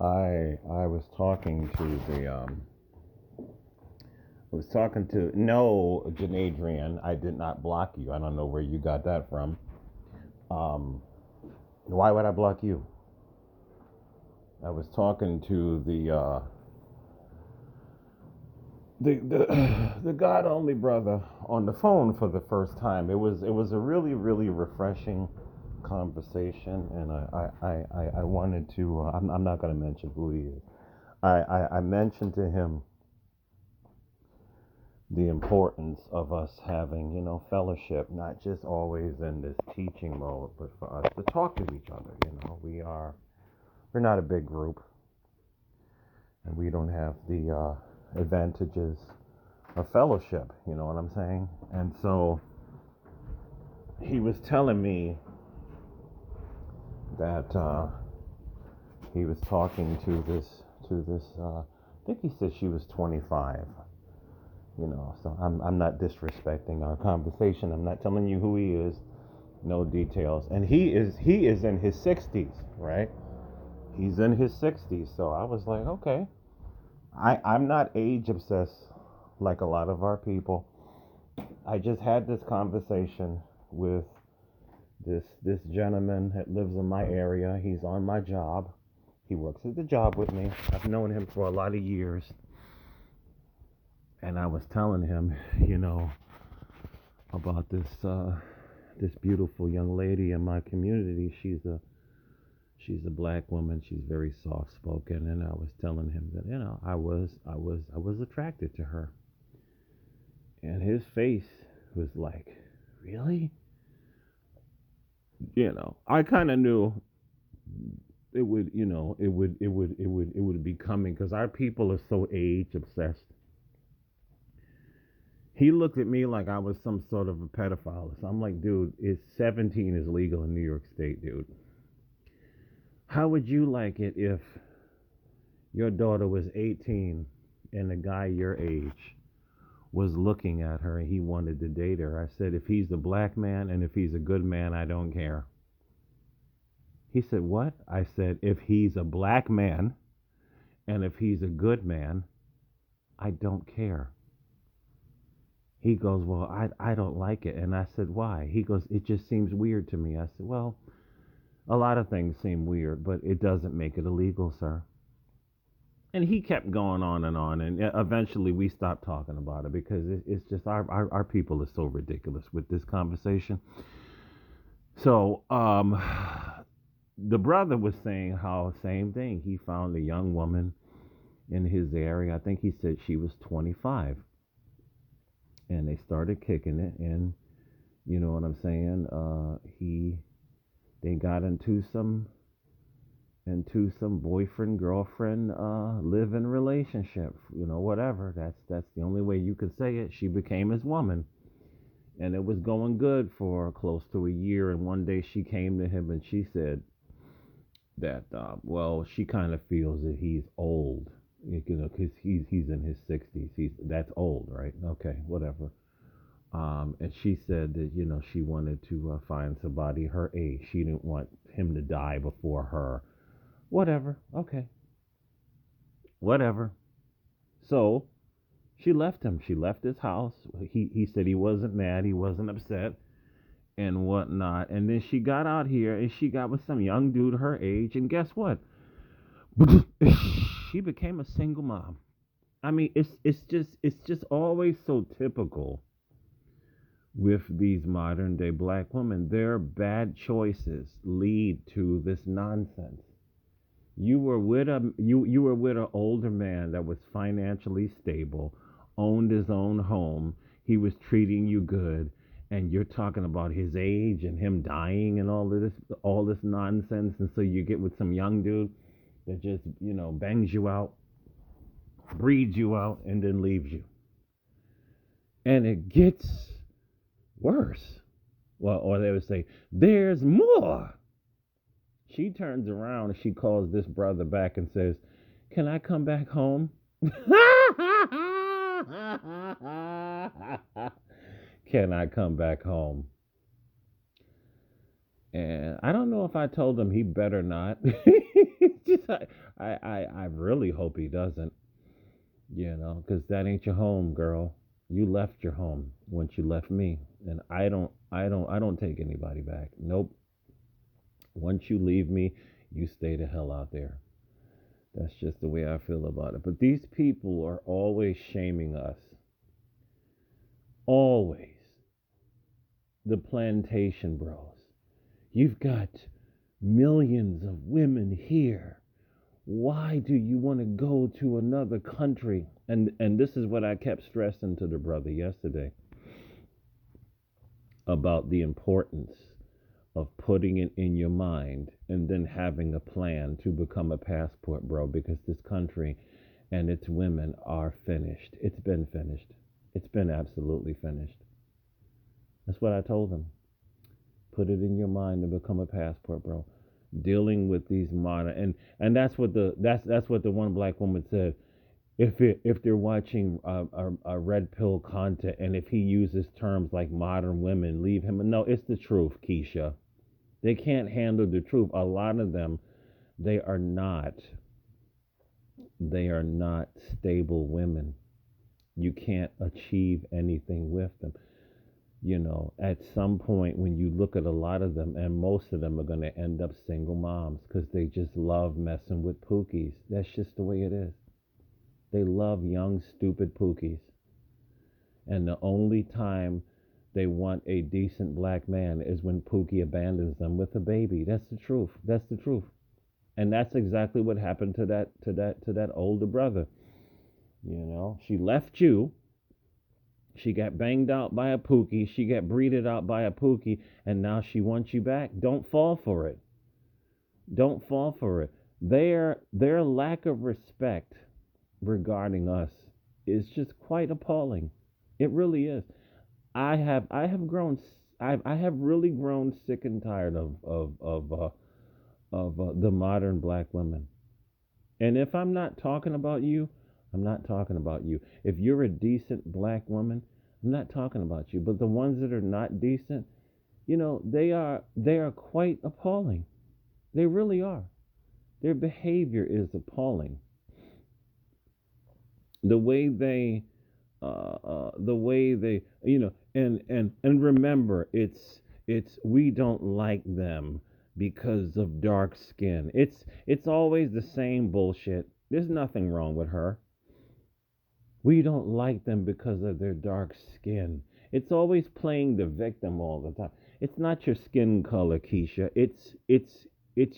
I was talking to I was talking to no Janadrian. I did not block you. I don't know where you got that from. Um, why would I block you? I was talking to the God only brother on the phone for the first time. It was a really refreshing conversation, and I wanted to. I'm not going to mention who he is. I mentioned to him the importance of us having, fellowship, not just always in this teaching mode, but for us to talk to each other. We're not a big group, and we don't have the advantages of fellowship. You know what I'm saying? And so he was telling me that he was talking to this. I think he said she was 25. So I'm not disrespecting our conversation. I'm not telling you who he is, no details. And he is in his 60s, right? He's in his 60s. So I was like, okay. I'm not age obsessed like a lot of our people. I just had this conversation with this gentleman that lives in my area. He's on my job. He works at the job with me. I've known him for a lot of years. And I was telling him, about this beautiful young lady in my community. She's a black woman. She's very soft spoken, and I was telling him that I was attracted to her. And his face was like, really? I kind of knew it would be coming because our people are so age obsessed. He looked at me like I was some sort of a pedophile. So I'm like, dude, it's 17 is legal in New York State, dude. How would you like it if your daughter was 18 and a guy your age was looking at her and he wanted to date her? I said, if he's a black man and if he's a good man, I don't care. He said, what? I said, if he's a black man and if he's a good man, I don't care. He goes, well, I don't like it. And I said, why? He goes, it just seems weird to me. I said, well, a lot of things seem weird, but it doesn't make it illegal, sir. And he kept going on and on. And eventually we stopped talking about it because it's just our people are so ridiculous with this conversation. So the brother was saying how same thing. He found a young woman in his area. I think he said she was 25. And they started kicking it. And you know what I'm saying? They got into some boyfriend girlfriend live-in relationship, whatever. That's the only way you could say it. She became his woman, and it was going good for close to a year. And one day she came to him and she said that well, she kind of feels that he's old, because he's in his 60s. That's old, right? Okay, whatever. And she said that she wanted to find somebody her age. She didn't want him to die before her. Whatever. Okay. Whatever. So she left him. She left his house. He said he wasn't mad. He wasn't upset and whatnot. And then she got out here and she got with some young dude her age. And guess what? She became a single mom. I mean, it's just always so typical with these modern day black women. Their bad choices lead to this nonsense. You were with an older man that was financially stable, owned his own home. He was treating you good, and you're talking about his age and him dying and all this nonsense. And so you get with some young dude that just bangs you out, breeds you out, and then leaves you. And it gets worse. Well, or they would say, "There's more." She turns around and she calls this brother back and says, "Can I come back home?" Can I come back home? And I don't know if I told him he better not. Just, I really hope he doesn't, because that ain't your home, girl. You left your home once you left me, and I don't take anybody back. Nope. Once you leave me, you stay the hell out there. That's just the way I feel about it. But these people are always shaming us. Always. The plantation bros. You've got millions of women here. Why do you want to go to another country? And this is what I kept stressing to the brother yesterday about the importance of putting it in your mind and then having a plan to become a passport, bro, because this country and its women are finished. It's been finished. It's been absolutely finished. That's what I told them. Put it in your mind and become a passport, bro. Dealing with these modern and that's what the one black woman said. If they're watching a red pill content and if he uses terms like modern women, leave him. No, it's the truth, Keisha. They can't handle the truth. A lot of them, they are not. They are not stable women. You can't achieve anything with them. At some point when you look at a lot of them, and most of them are going to end up single moms because they just love messing with pookies. That's just the way it is. They love young, stupid pookies. And the only time they want a decent black man is when Pookie abandons them with a baby. That's the truth. That's the truth. And that's exactly what happened to that older brother. She left you. She got banged out by a Pookie. She got breeded out by a Pookie, and now she wants you back. Don't fall for it. Don't fall for it. Their lack of respect regarding us is just quite appalling. It really is. I have really grown sick and tired of the modern black women. And if I'm not talking about you, I'm not talking about you. If you're a decent black woman, I'm not talking about you. But the ones that are not decent, they are quite appalling. They really are. Their behavior is appalling. The way they and remember, it's we don't like them because of dark skin. It's always the same bullshit. There's nothing wrong with her. We don't like them because of their dark skin. It's always playing the victim all the time. It's not your skin color, Keisha. It's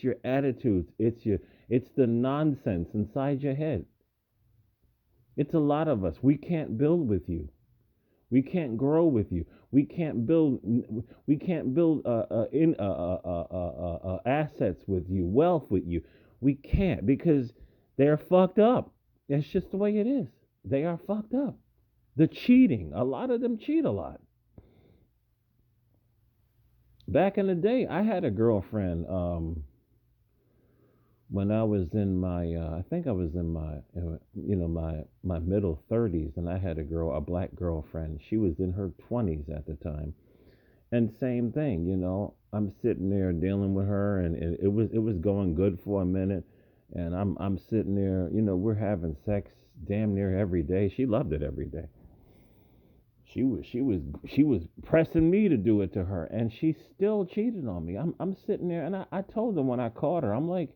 your attitudes. It's the nonsense inside your head. It's a lot of us. We can't build with you. We can't grow with you. We can't build. We can't build in assets with you, wealth with you. We can't because they're fucked up. That's just the way it is. They are fucked up. The cheating. A lot of them cheat a lot. Back in the day, I had a girlfriend. When I was in my, I think I was in my, my middle 30s, and I had a black girlfriend. She was in her 20s at the time, and same thing, I'm sitting there dealing with her, and it was going good for a minute, and I'm sitting there, we're having sex damn near every day. She loved it every day. She was pressing me to do it to her, and she still cheated on me. I'm sitting there, and I told her when I caught her, I'm like,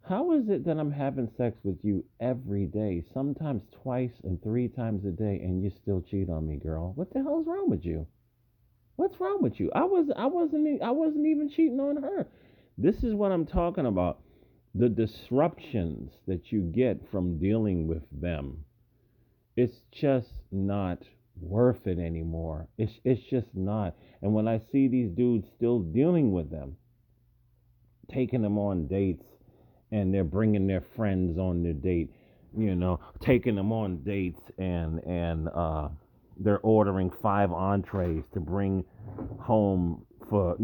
how is it that I'm having sex with you every day, sometimes twice and three times a day, and you still cheat on me, girl? What the hell's wrong with you? What's wrong with you? I wasn't even cheating on her. This is what I'm talking about. The disruptions that you get from dealing with them. It's just not worth it anymore. It's just not. And when I see these dudes still dealing with them, taking them on dates, and they're bringing their friends on their date, taking them on dates, and they're ordering 5 entrees to bring home for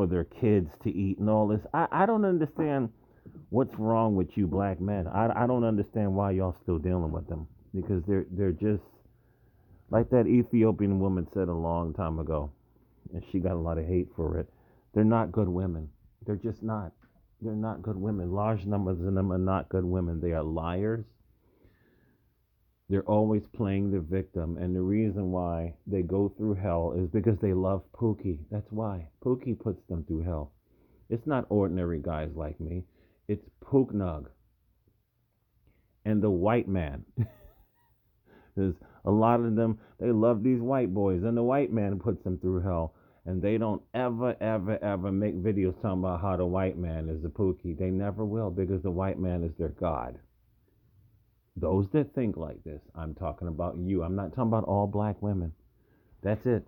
their kids to eat and all this. I don't understand what's wrong with you black men. I don't understand why y'all still dealing with them, because they're just like that Ethiopian woman said a long time ago, and she got a lot of hate for it. They're not good women. They're just not. They're not good women. Large numbers of them are not good women. They are liars. They're always playing the victim. And the reason why they go through hell is because they love Pookie. That's why. Pookie puts them through hell. It's not ordinary guys like me. It's Pooknug and the white man. There's a lot of them, they love these white boys, and the white man puts them through hell. And they don't ever, ever, ever make videos talking about how the white man is the Pookie. They never will because the white man is their God. Those that think like this, I'm talking about you. I'm not talking about all black women. That's it.